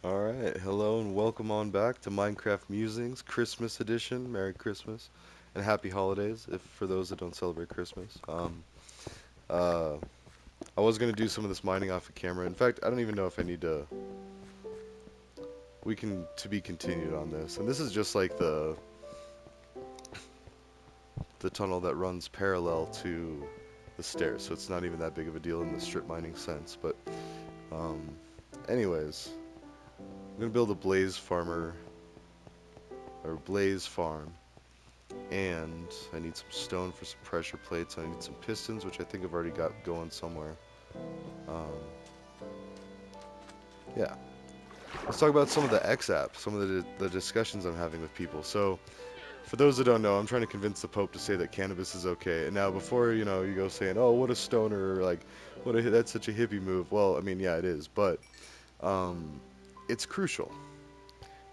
Alright, hello and welcome on back to Minecraft Musings, Christmas edition. Merry Christmas and happy holidays if for those that don't celebrate Christmas. Uh, I was gonna do some of this mining off of camera. In fact, I don't even know if I need to. We can to be continued on this, and this is just like the tunnel that runs parallel to the stairs, so it's not even that big of a deal in the strip mining sense. But um, anyways, I'm gonna build a blaze farm. And I need some stone for some pressure plates. I need some pistons, which I think I've already got going somewhere. Um, yeah. Let's talk about some of the XAP, some of the discussions I'm having with people. So, for those that don't know, I'm trying to convince the Pope to say that cannabis is okay. And now, before you go saying, "Oh, what a stoner," or like, that's such a hippie move." Well, I mean, yeah, it is, but um, it's crucial.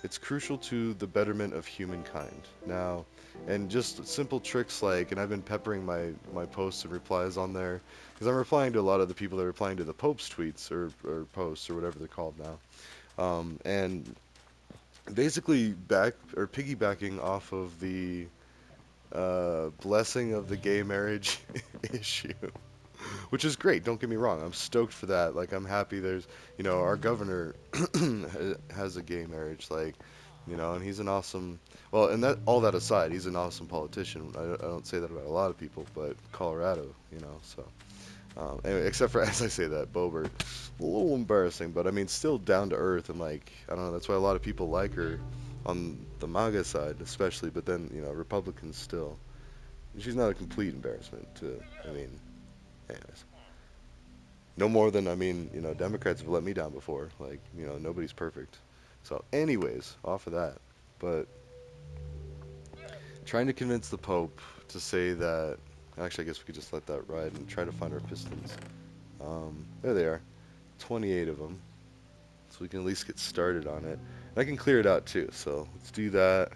It's crucial to the betterment of humankind. Now, and just simple tricks like, and I've been peppering my posts and replies on there, because I'm replying to a lot of the people that are replying to the Pope's tweets or posts or whatever they're called now. And basically back or piggybacking off of the blessing of the gay marriage issue, which is great. Don't get me wrong. I'm stoked for that. Like, I'm happy our governor has a gay marriage. Like, and he's an awesome, well, and that, all that aside, he's an awesome politician. I don't say that about a lot of people, but Colorado, so. Anyway, except for, as I say that, Bobert, a little embarrassing, but I mean, still down to earth, and like, I don't know, that's why a lot of people like her on the MAGA side, especially, but then, Republicans still. She's not a complete embarrassment to, I mean, anyways. No more than, I mean, Democrats have let me down before. Like, nobody's perfect. So, anyways, off of that. But trying to convince the Pope to say that, actually, I guess we could just let that ride and try to find our pistons. There they are, 28 of them. So we can at least get started on it. And I can clear it out too. So let's do that.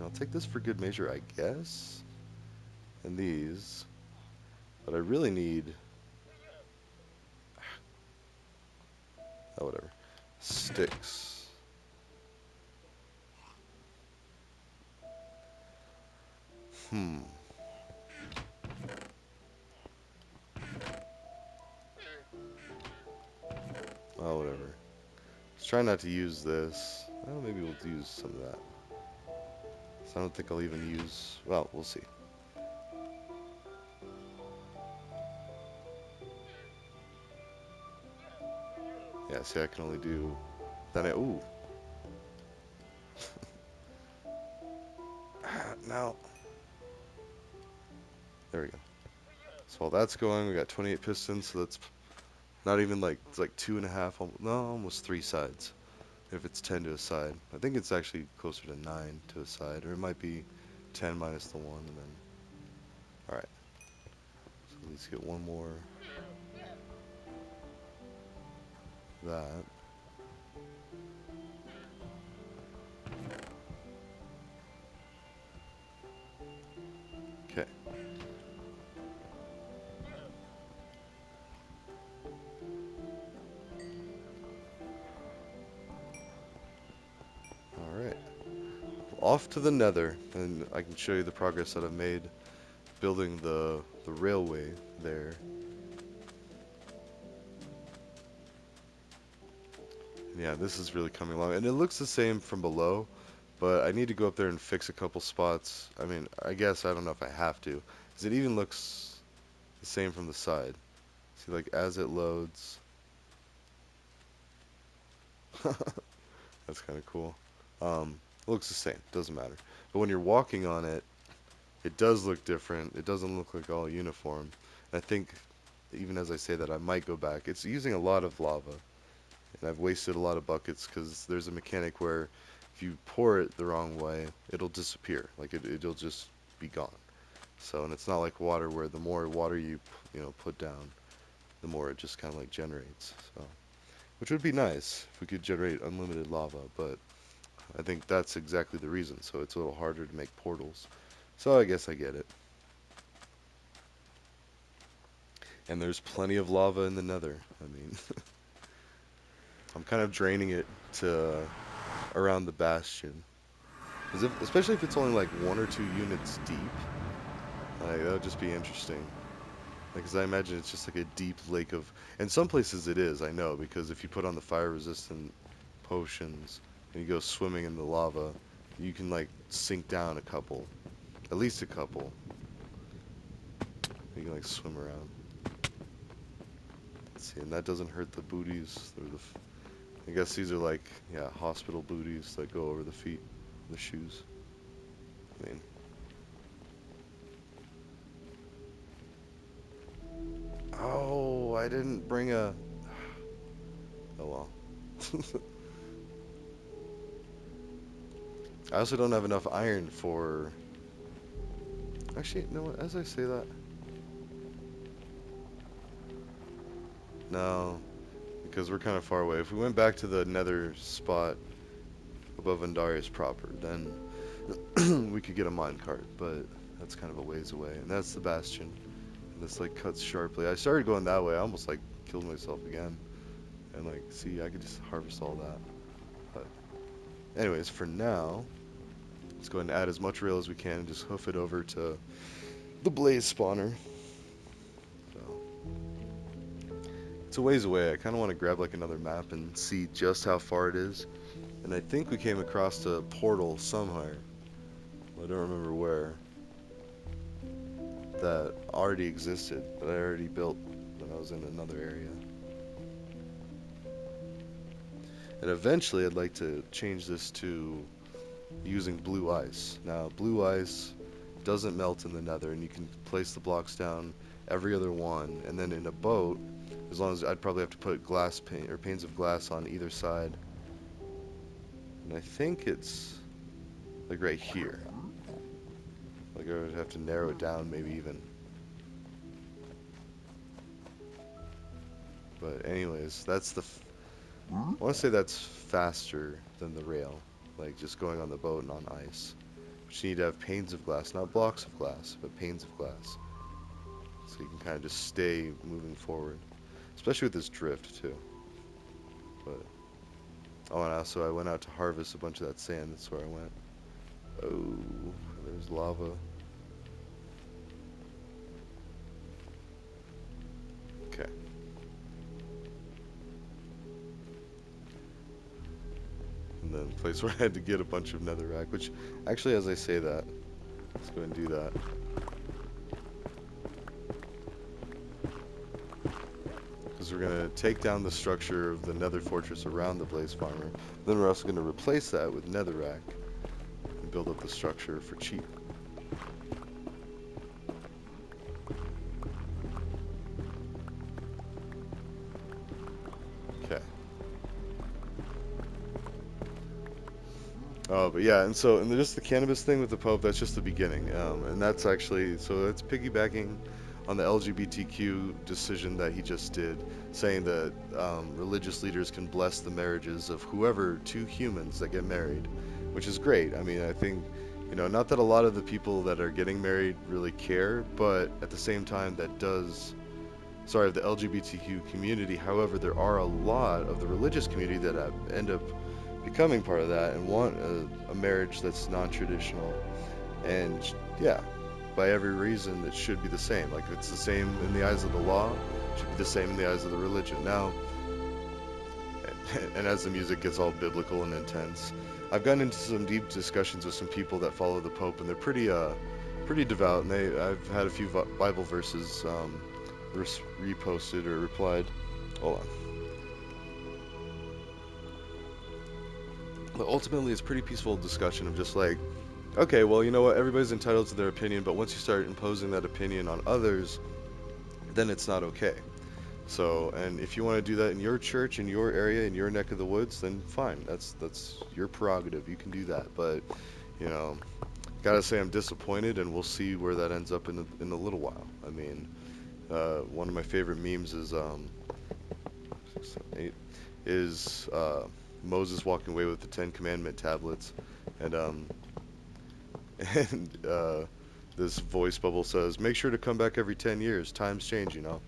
I'll take this for good measure, I guess. And these, but I really need, oh whatever, sticks. Hmm. Oh whatever. Let's try not to use this. Well, maybe we'll use some of that. So I don't think I'll even use. Well, we'll see. Yeah. See, I can only do. Then I. Ooh. Now. There we go. So while that's going, we got 28 pistons. So that's not even like it's like two and a half. No, almost three sides. If it's 10 to a side, I think it's actually closer to 9 to a side, or it might be 10 minus the one, and then. All right. So let's get one more. That. Okay. All right. Off to the Nether, and I can show you the progress that I've made building the railway there. Yeah, this is really coming along, and it looks the same from below, but I need to go up there and fix a couple spots. I mean, I guess I don't know if I have to, because it even looks the same from the side. See, like as it loads, that's kind of cool. It looks the same, doesn't matter. But when you're walking on it, it does look different. It doesn't look like all uniform. And I think, even as I say that, I might go back. It's using a lot of lava, and I've wasted a lot of buckets because there's a mechanic where if you pour it the wrong way, it'll disappear. Like it'll just be gone. So, and it's not like water where the more water you put down, the more it just kind of like generates. So, which would be nice if we could generate unlimited lava, but I think that's exactly the reason. So it's a little harder to make portals. So I guess I get it. And there's plenty of lava in the nether. I mean, I'm kind of draining it to around the bastion. Especially if it's only like 1 or 2 units deep, like that would just be interesting. Like, 'cause I imagine it's just like a deep lake of, and some places it is, I know, because if you put on the fire-resistant potions and you go swimming in the lava, you can like sink down a couple, at least a couple. You can like swim around. Let's see, and that doesn't hurt the booties. I guess these are like, yeah, hospital booties that go over the feet, the shoes. I mean, oh, I didn't bring a. Oh well. I also don't have enough iron for. Actually, you know what? As I say that, no, because we're kind of far away. If we went back to the nether spot above Andarius proper, then we could get a minecart, but that's kind of a ways away. And that's the bastion. And this like cuts sharply. I started going that way. I almost like killed myself again. And like, see, I could just harvest all that. But anyways, for now, let's go ahead and add as much rail as we can and just hoof it over to the blaze spawner. So it's a ways away. I kind of want to grab like another map and see just how far it is. And I think we came across a portal somewhere. I don't remember where. That already existed, that I already built when I was in another area. And eventually I'd like to change this to using blue ice. Now, blue ice doesn't melt in the nether, and you can place the blocks down every other one. And then in a boat, as long as I'd probably have to put glass pane or panes of glass on either side. And I think it's like right here. Like I would have to narrow it down, maybe even. But anyways, that's the. I want to say that's faster than the rail, like just going on the boat and on ice. But you need to have panes of glass, not blocks of glass, but panes of glass. So you can kind of just stay moving forward, especially with this drift too. But oh, and also I went out to harvest a bunch of that sand. That's where I went. Oh, there's lava. Okay. And then the place where I had to get a bunch of netherrack, which actually, as I say that, let's go ahead and do that. Because we're going to take down the structure of the nether fortress around the blaze farmer. Then we're also going to replace that with netherrack and build up the structure for cheap. Okay. Oh, but yeah, and so, and just the cannabis thing with the Pope, that's just the beginning. And that's actually, so that's piggybacking on the LGBTQ decision that he just did, saying that religious leaders can bless the marriages of whoever, two humans that get married, which is great. I mean, I think, you know, not that a lot of the people that are getting married really care, but at the same time, that does, sorry, the LGBTQ community, however, there are a lot of the religious community that end up becoming part of that and want a marriage that's non-traditional. And yeah, by every reason, it should be the same. Like, it's the same in the eyes of the law, it should be the same in the eyes of the religion. Now, and as the music gets all biblical and intense, I've gotten into some deep discussions with some people that follow the Pope, and they're pretty devout, and I've had a few Bible verses reposted or replied. Hold on. But ultimately, it's pretty peaceful discussion of just like, okay, well, you know what? Everybody's entitled to their opinion, but once you start imposing that opinion on others, then it's not okay. So, and if you want to do that in your church, in your area, in your neck of the woods, then fine. That's your prerogative. You can do that. But, you know, gotta say I'm disappointed, and we'll see where that ends up in a little while. I mean, one of my favorite memes is 6, 7, 8 is Moses walking away with the Ten Commandment tablets, and and this voice bubble says, "Make sure to come back every 10 years. Times change, you know."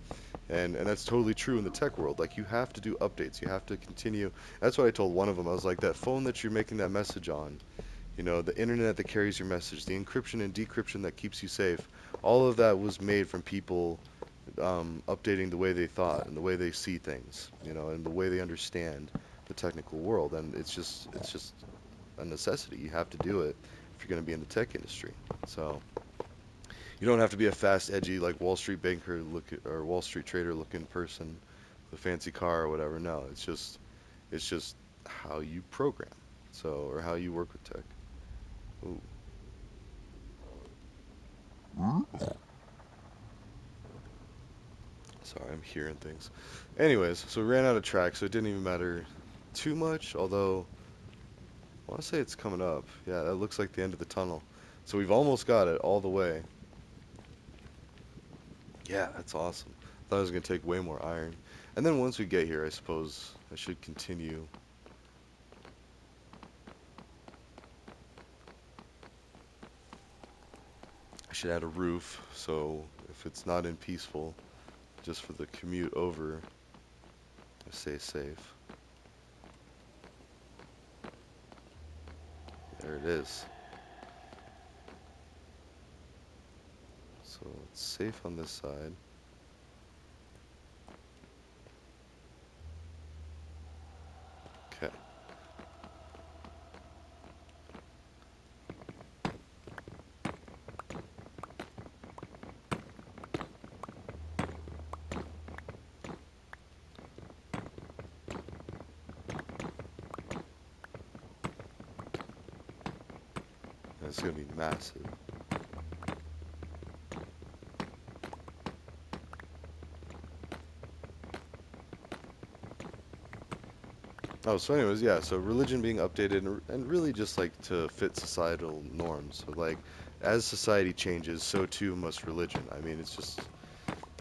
And that's totally true in the tech world. Like, you have to do updates. You have to continue. That's what I told one of them. I was like, that phone that you're making that message on, the internet that carries your message, the encryption and decryption that keeps you safe, all of that was made from people updating the way they thought and the way they see things, and the way they understand the technical world. And it's just a necessity. You have to do it if you're going to be in the tech industry. So you don't have to be a fast, edgy, like Wall Street banker look or Wall Street trader looking person with a fancy car or whatever. No, it's just how you program. So, or how you work with tech. Ooh, sorry, I'm hearing things. Anyways, so we ran out of track, so it didn't even matter too much. Although I want to say it's coming up. Yeah, that looks like the end of the tunnel. So we've almost got it all the way. Yeah, that's awesome. Thought it was gonna take way more iron. And then once we get here, I suppose I should continue. I should add a roof, so if it's not in peaceful, just for the commute over, I stay safe. There it is. So it's safe on this side. Okay. That's gonna be massive. Oh, so anyways, yeah, so religion being updated and really just like to fit societal norms. So like as society changes, so too must religion. I mean, it's just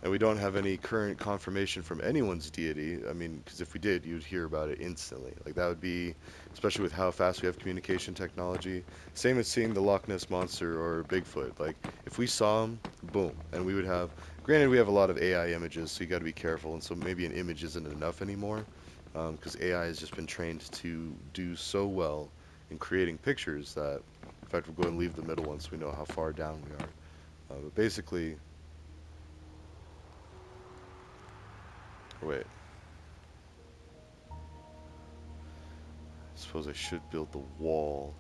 and we don't have any current confirmation from anyone's deity. I mean, because if we did, you'd hear about it instantly. Like that would be, especially with how fast we have communication technology. Same as seeing the Loch Ness monster or Bigfoot. Like if we saw them, boom, and we would have. Granted, we have a lot of AI images, so you got to be careful, and so maybe an image isn't enough anymore, because AI has just been trained to do so well in creating pictures that, in fact, we'll go and leave the middle one so we know how far down we are. But basically, wait. Suppose I should build the wall.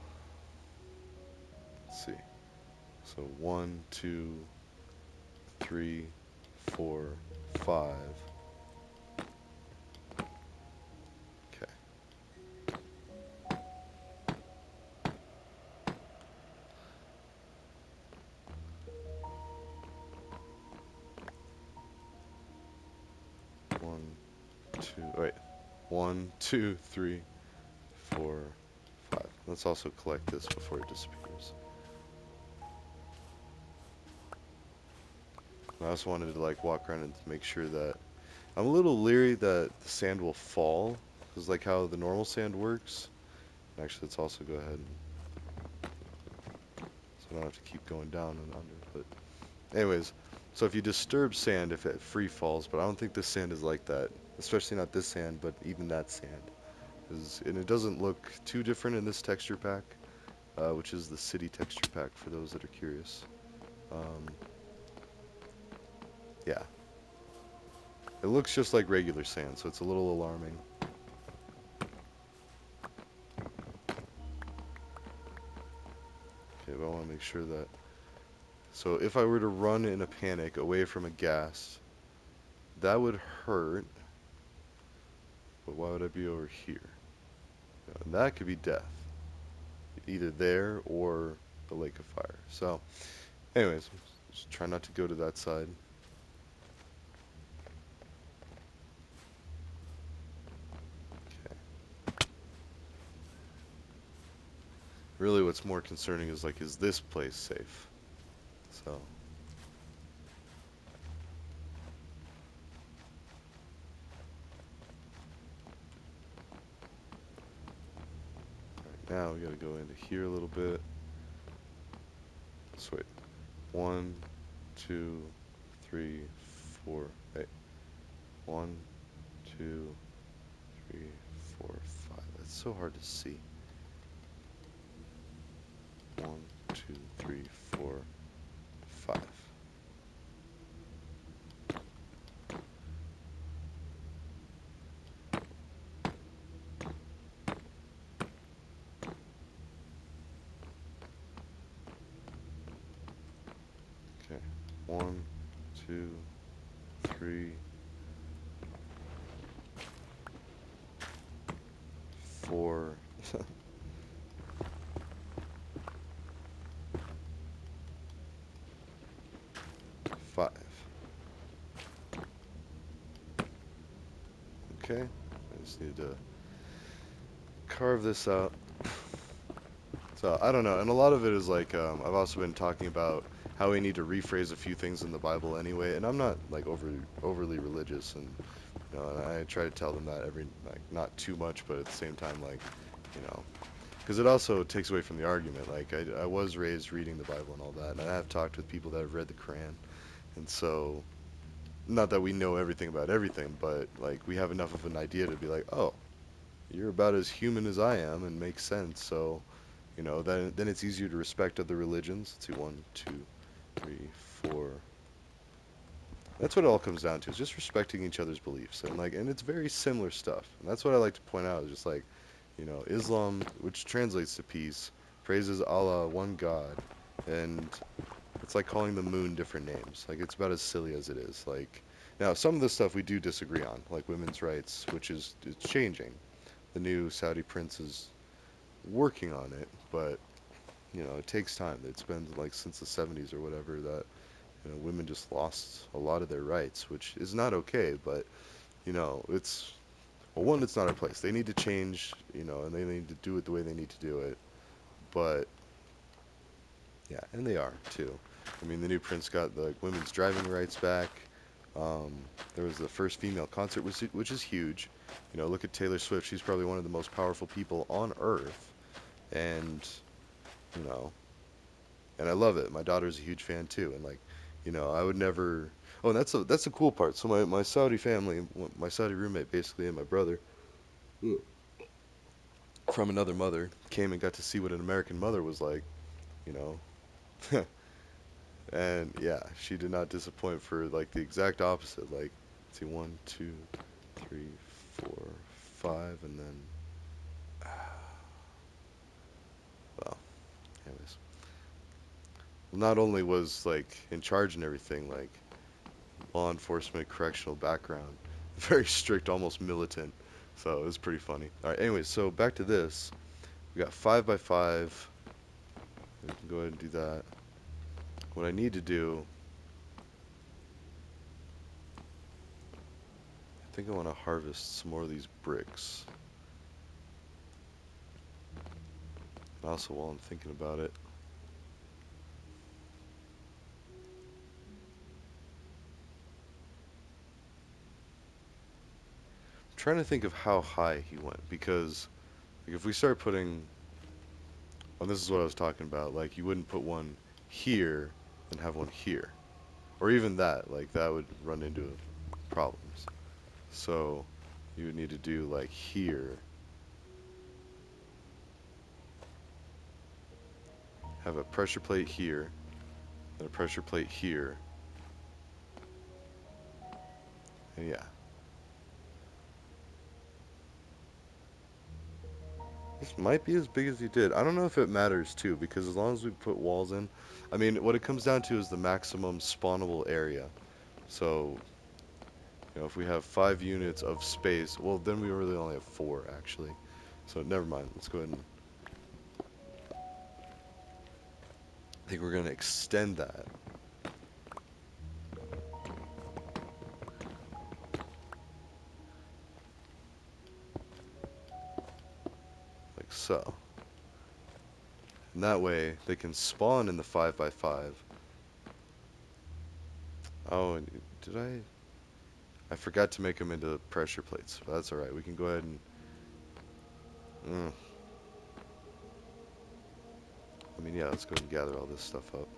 Let's see. So 1, 2, 3, 4, 5. Okay. 1, 2. Wait. 1, 2, 3, 4, 5. Let's also collect this before it disappears. I also wanted to like walk around and make sure that I'm a little leery that the sand will fall, because like how the normal sand works. Actually, let's also go ahead, so I don't have to keep going down and under. But anyways, so if you disturb sand, if it free falls, but I don't think this sand is like that. Especially not this sand, but even that sand. And it doesn't look too different in this texture pack, which is the city texture pack for those that are curious. Um, yeah, it looks just like regular sand, so it's a little alarming. Okay, but I want to make sure that... So if I were to run in a panic away from a gas, that would hurt, but why would I be over here? And that could be death. Either there or the lake of fire. So, anyways, just try not to go to that side. Okay. Really what's more concerning is like, is this place safe? So, right now we gotta go into here a little bit. So wait, 1, 2, 3, 4, hey. 1, 2, 3, 4, 5. That's so hard to see. 1, 2, 3, 4, 5. Okay. 1, 2, 3, 4, 5. Okay. I just need to carve this out. So I don't know, and a lot of it is like I've also been talking about how we need to rephrase a few things in the Bible anyway, and I'm not like overly religious, and and I try to tell them that every like not too much, but at the same time like you know, because it also takes away from the argument. Like I was raised reading the Bible and all that, and I have talked with people that have read the Quran, and so not that we know everything about everything, but like we have enough of an idea to be like, oh, you're about as human as I am, and makes sense. So then it's easier to respect other religions. Let's see, 1, 2, 3, 4. That's what it all comes down to, is just respecting each other's beliefs. And it's very similar stuff. And that's what I like to point out, is just like, Islam, which translates to peace, praises Allah, one God, and it's like calling the moon different names. Like, it's about as silly as it is. Like, now, some of the stuff we do disagree on, like women's rights, which is it's changing. The new Saudi prince is working on it, but it takes time. It's been like since the 70s or whatever that women just lost a lot of their rights, which is not okay. But it's well, one, it's not our place. They need to change, and they need to do it the way they need to do it. But yeah, and they are too. I mean, the new prince got the women's driving rights back. Um, there was the first female concert, which is huge. Look at Taylor Swift. She's probably one of the most powerful people on earth, and you know, and I love it. My daughter's a huge fan too, and like, I would never. Oh, and that's the cool part. So my Saudi family, my Saudi roommate basically, and my brother from another mother came and got to see what an American mother was like, you know. And yeah, she did not disappoint for like the exact opposite. Like, let's see, 1, 2, 3, 4, 5, and then, well, anyways, not only was like in charge and everything, like law enforcement, correctional background, very strict, almost militant. So it was pretty funny. All right, anyways, so back to this. We got 5 by 5. We can go ahead and do that. What I need to do, I think I want to harvest some more of these bricks. Also, while I'm thinking about it, I'm trying to think of how high he went, because like, if we start putting, oh, this is what I was talking about, like you wouldn't put one here and have one here. Or even that, like that would run into problems. So you would need to do like here, have a pressure plate here, and a pressure plate here, and yeah. This might be as big as you did. I don't know if it matters too, because as long as we put walls in, I mean, what it comes down to is the maximum spawnable area. So, if we have 5 units of space, well, then we really only have 4 actually. So never mind. Let's go ahead and I think we're gonna extend that like so. And that way they can spawn in the 5 by 5. Oh, and did I forgot to make them into pressure plates, but that's alright. We can go ahead and I mean, yeah, let's go ahead and gather all this stuff up.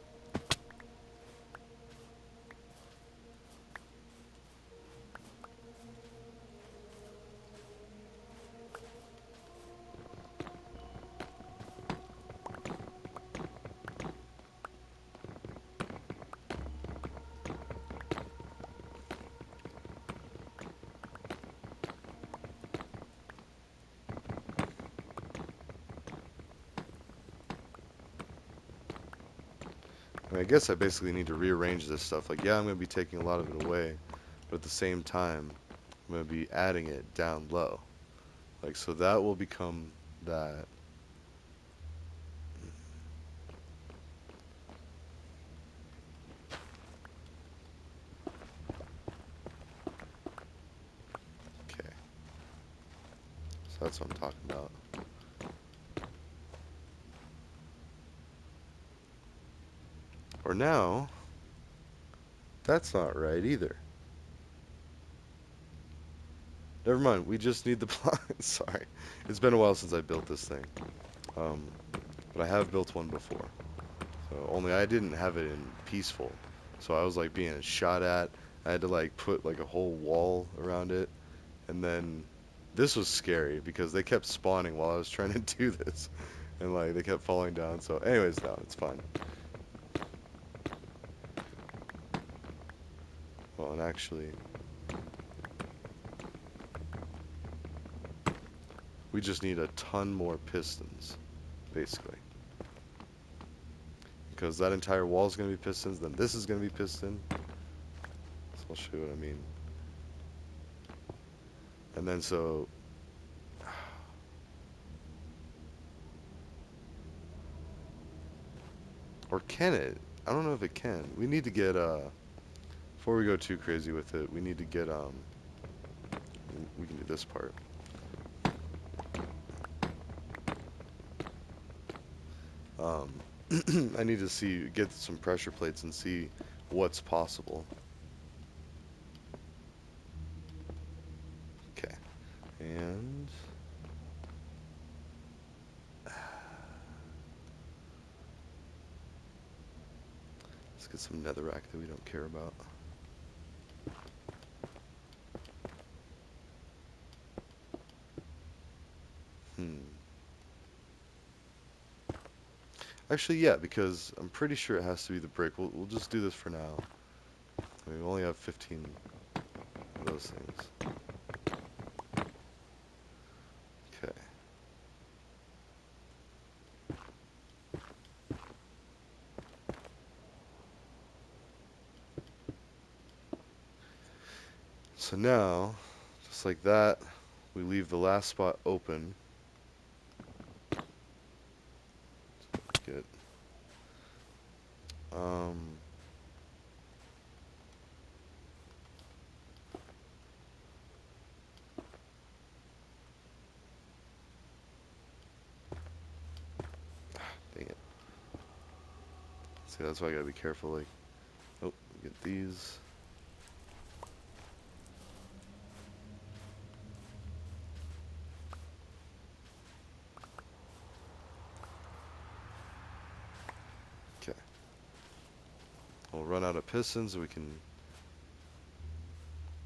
I mean, I guess I basically need to rearrange this stuff. Like, yeah, I'm going to be taking a lot of it away, but at the same time, I'm going to be adding it down low. Like, so that will become that. Okay, so that's what I'm talking about. Or now, that's not right either. Never mind, we just need the plot. Sorry. It's been a while since I built this thing. Um, but I have built one before. So only I didn't have it in peaceful. So I was like being shot at. I had to like put like a whole wall around it. And then this was scary because they kept spawning while I was trying to do this. And like they kept falling down. So anyways, no, it's fine. Well, and actually, we just need a ton more pistons, basically. Because that entire wall is going to be pistons, then this is going to be piston. So I'll show you what I mean. And then so, or can it? I don't know if it can. We need to get, before we go too crazy with it, we need to get, we can do this part. Um, I need to see, get some pressure plates and see what's possible. Okay. And let's get some netherrack that we don't care about. Hmm. Actually, yeah, because I'm pretty sure it has to be the brick. We'll just do this for now. I mean, we only have 15 of those things. Okay. So now, just like that, we leave the last spot open. Get, um, dang it. See, that's why I gotta be careful. Like, oh, get these. Okay. We'll run out of pistons, so we can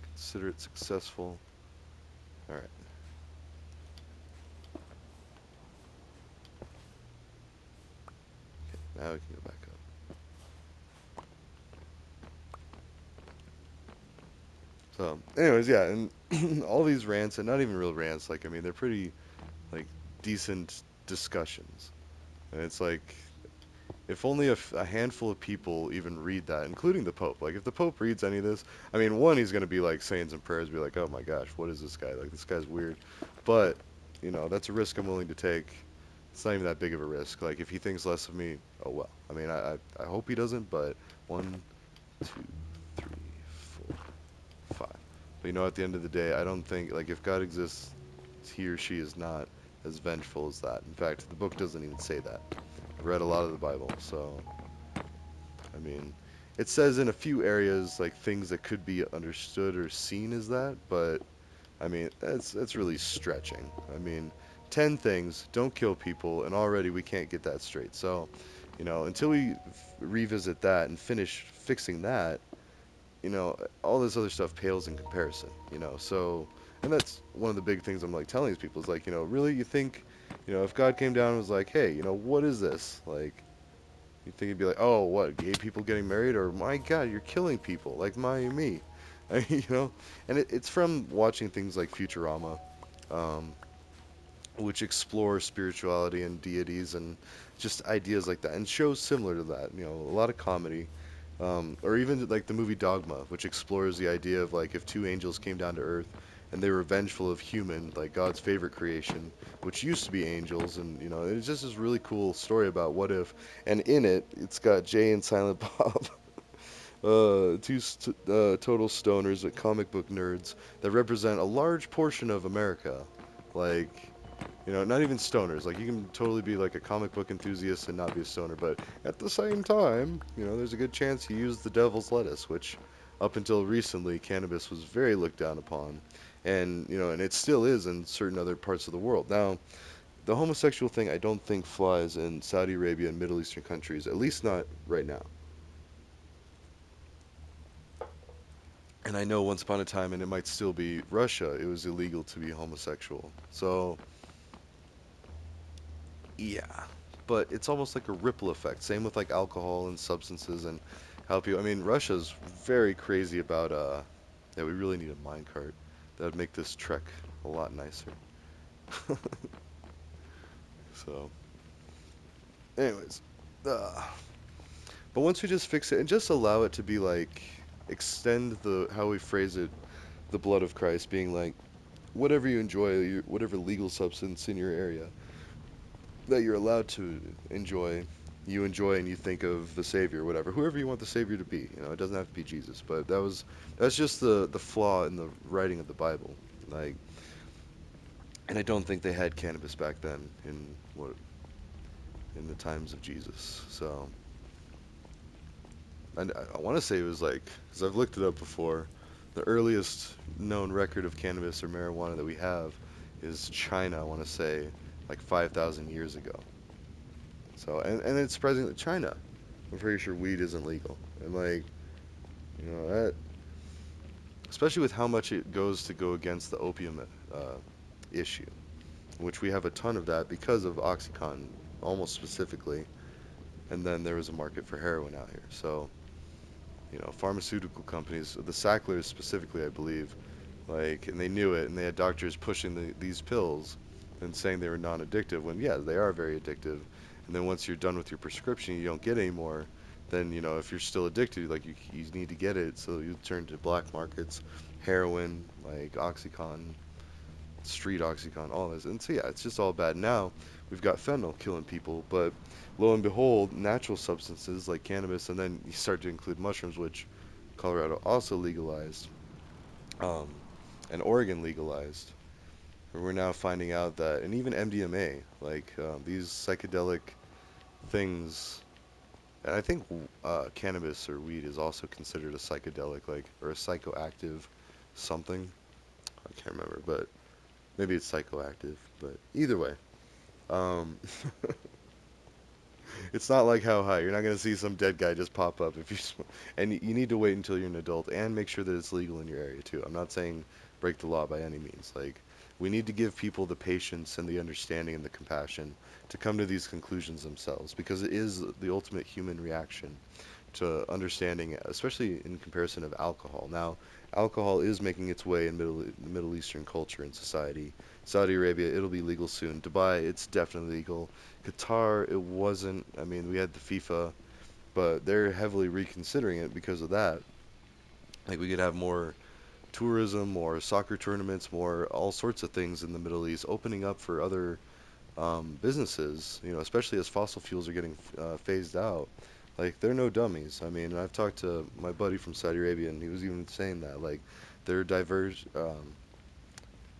consider it successful. All right. Okay, now we can go back up. So, anyways, yeah, and all these rants, and not even real rants, like, I mean, they're pretty, like, decent discussions. And it's like, if only a handful of people even read that, including the Pope. Like, if the Pope reads any of this, I mean, one, he's going to be, like, saying some prayers, be like, oh my gosh, what is this guy? Like, this guy's weird. But, you know, that's a risk I'm willing to take. It's not even that big of a risk. Like, if he thinks less of me, oh well. I mean, I hope he doesn't, but 1, 2, 3, 4, 5. But, you know, at the end of the day, I don't think, like, if God exists, he or she is not as vengeful as that. In fact, the book doesn't even say that. I've read a lot of the Bible, so I mean, it says in a few areas like things that could be understood or seen as that, but I mean, that's really stretching. I mean, 10 things, don't kill people, and already we can't get that straight. So, you know, until we revisit that and finish fixing that, you know, all this other stuff pales in comparison, you know. So, and that's one of the big things I'm like telling these people is like, you know, really you think, you know, if God came down and was like, hey, you know, what is this? Like, you think he'd be like, oh, what, gay people getting married? Or, my God, you're killing people, like me. You know? And it's from watching things like Futurama. Um, which explore spirituality and deities and just ideas like that, and shows similar to that. You know, a lot of comedy, or even like the movie Dogma, which explores the idea of like if two angels came down to Earth and they were vengeful of human, like God's favorite creation, which used to be angels, and you know, it's just this really cool story about what if. And in it, it's got Jay and Silent Bob, total stoners, comic book nerds that represent a large portion of America, like. You know, not even stoners. Like, you can totally be like a comic book enthusiast and not be a stoner, but at the same time, you know, there's a good chance you use the devil's lettuce, which up until recently, cannabis was very looked down upon. And, you know, and it still is in certain other parts of the world. Now, the homosexual thing I don't think flies in Saudi Arabia and Middle Eastern countries, at least not right now. And I know once upon a time, and it might still be Russia, it was illegal to be homosexual. So, yeah, but it's almost like a ripple effect. Same with like alcohol and substances and how people. I mean, Russia's very crazy about. Yeah, we really need a minecart. That would make this trek a lot nicer. So, anyways, uh, but once we just fix it and just allow it to be like extend the how we phrase it, the blood of Christ being like whatever you enjoy, whatever legal substance in your area that you're allowed to enjoy, you enjoy and you think of the Savior, whatever, whoever you want the Savior to be. You know, it doesn't have to be Jesus, but that's just the flaw in the writing of the Bible. Like, and I don't think they had cannabis back then in the times of Jesus. So, and I want to say it was like, because I've looked it up before, the earliest known record of cannabis or marijuana that we have is China. I want to say like 5,000 years ago. So, and it's surprising that China, I'm pretty sure weed isn't legal. And like, you know, that, especially with how much it goes to go against the opium issue, which we have a ton of that because of OxyContin, almost specifically. And then there was a market for heroin out here. So, you know, pharmaceutical companies, the Sacklers specifically, I believe, like, and they knew it, and they had doctors pushing these pills and saying they were non-addictive when, yeah, they are very addictive. And then once you're done with your prescription, you don't get any more. Then, you know, if you're still addicted, like, you need to get it, so you turn to black markets, heroin, like OxyContin, street OxyContin, all this. And so, yeah, it's just all bad. Now, we've got fentanyl killing people, but lo and behold, natural substances like cannabis, and then you start to include mushrooms, which Colorado also legalized, um, and Oregon legalized. We're now finding out that, and even MDMA, like these psychedelic things, and I think cannabis or weed is also considered a psychedelic, like, or a psychoactive something. I can't remember, but maybe it's psychoactive. But either way, um, it's not like how high. You're not gonna see some dead guy just pop up if you, and you need to wait until you're an adult and make sure that it's legal in your area too. I'm not saying break the law by any means. Like, we need to give people the patience and the understanding and the compassion to come to these conclusions themselves because it is the ultimate human reaction to understanding, especially in comparison of alcohol. Now, alcohol is making its way in Middle Eastern culture and society. Saudi Arabia, it'll be legal soon. Dubai, it's definitely legal. Qatar, it wasn't. I mean, we had the FIFA, but they're heavily reconsidering it because of that. Like, we could have more tourism, more soccer tournaments, more all sorts of things in the Middle East, opening up for other businesses, you know, especially as fossil fuels are getting phased out. Like, they're no dummies. I mean, I've talked to my buddy from Saudi Arabia, and he was even saying that, like, they're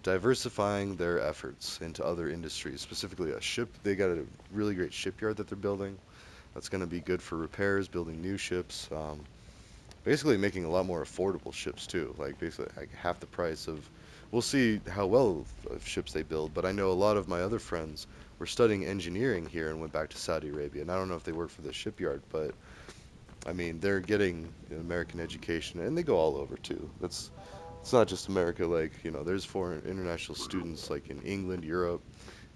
diversifying their efforts into other industries, specifically a ship. They got a really great shipyard that they're building. That's going to be good for repairs, building new ships. Basically making a lot more affordable ships too. Like basically like half the price of. We'll see how well of ships they build, but I know a lot of my other friends were studying engineering here and went back to Saudi Arabia. And I don't know if they work for the shipyard, but I mean they're getting an American education, and they go all over too. That's it's not just America. Like, you know, there's foreign international students like in England, Europe,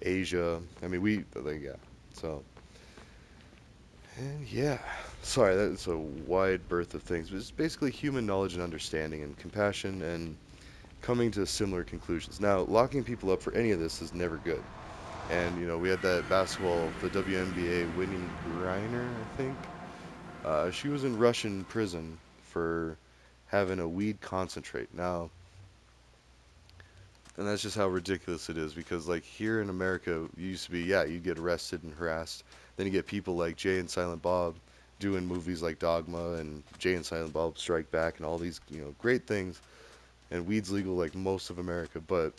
Asia. I mean, we like, yeah. So, and yeah, sorry, that's a wide berth of things, but it's basically human knowledge and understanding and compassion and coming to similar conclusions. Now, locking people up for any of this is never good. And we had that basketball, the WNBA, Whitney Griner, I think. She was in Russian prison for having a weed concentrate. Now, and that's just how ridiculous it is because, like, here in America, you used to be, yeah, you get arrested and harassed. Then you get people like Jay and Silent Bob doing movies like Dogma and Jay and Silent Bob Strike Back and all these, great things. And weed's legal like most of America, but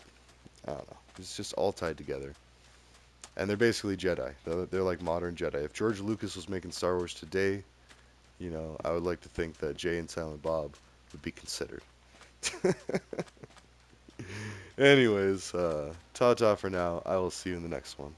I don't know. It's just all tied together. And they're basically Jedi. They're like modern Jedi. If George Lucas was making Star Wars today, I would like to think that Jay and Silent Bob would be considered. Anyways, ta ta for now. I will see you in the next one.